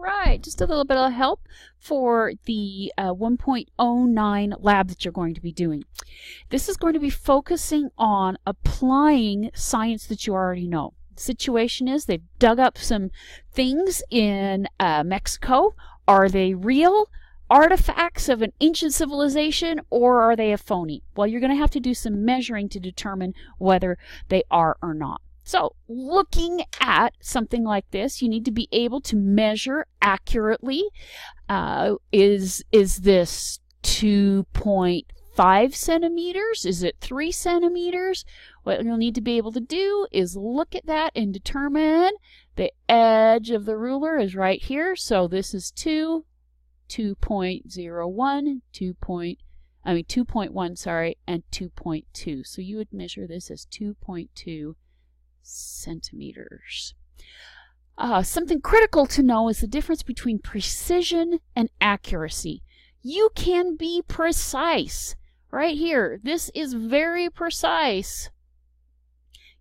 right, just a little bit of help for the 1.09 lab that you're going to be doing. This is going to be focusing on applying science that you already know. The situation is they've dug up some things in Mexico. Are they real artifacts of an ancient civilization, or are they a phony? Well, you're going to have to do some measuring to determine whether they are or not. So looking at something like this, you need to be able to measure accurately. Is this 2.5 centimeters? Is it 3 centimeters? What you'll need to be able to do is look at that and determine the edge of the ruler is right here. So this is 2.01, 2.1, sorry, and 2.2. So you would measure this as 2.2 centimeters. Something critical to know is the difference between precision and accuracy. You can be precise. Right here, this is very precise.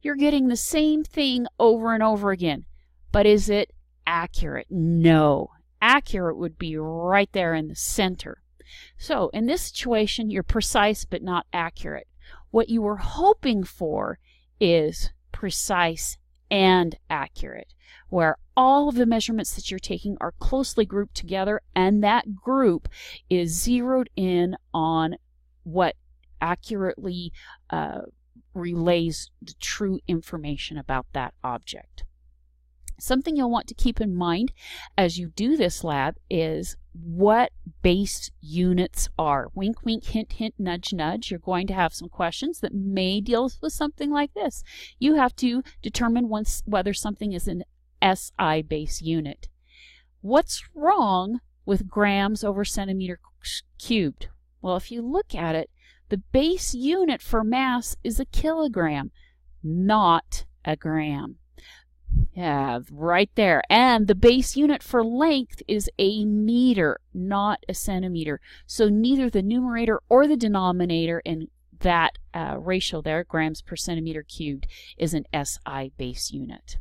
You're getting the same thing over and over again. But is it accurate? No. Accurate would be right there in the center. So in this situation, you're precise but not accurate. What you were hoping for is precise and accurate, where all of the measurements that you're taking are closely grouped together, and that group is zeroed in on what accurately relays the true information about that object. Something you'll want to keep in mind as you do this lab is what base units are. Wink, wink, hint, hint, nudge, nudge. You're going to have some questions that may deal with something like this. You have to determine whether something is an SI base unit. What's wrong with grams over centimeter cubed? Well, if you look at it, the base unit for mass is a kilogram, not a gram. Yeah, right there. And the base unit for length is a meter, not a centimeter. So neither the numerator or the denominator in that ratio there, grams per centimeter cubed, is an SI base unit.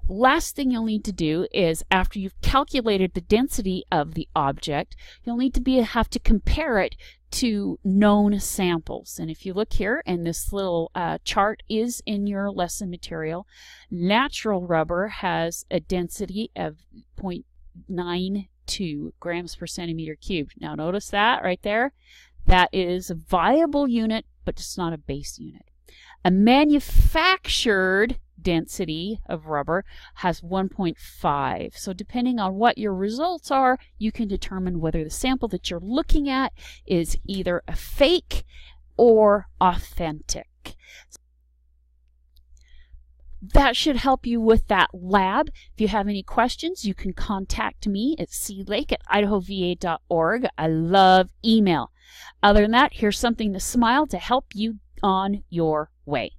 Last thing you'll need to do is, after you've calculated the density of the object, you'll need to have to compare it to known samples. And if you look here, and this little chart is in your lesson material, natural rubber has a density of 0.92 grams per centimeter cubed. Now notice that right there. That is a viable unit, but it's not a base unit. A manufactured density of rubber has 1.5. So depending on what your results are, you can determine whether the sample that you're looking at is either a fake or authentic. That should help you with that lab. If you have any questions, you can contact me at clake@idahova.org. I love email. Other than that, here's something to smile to help you on your way.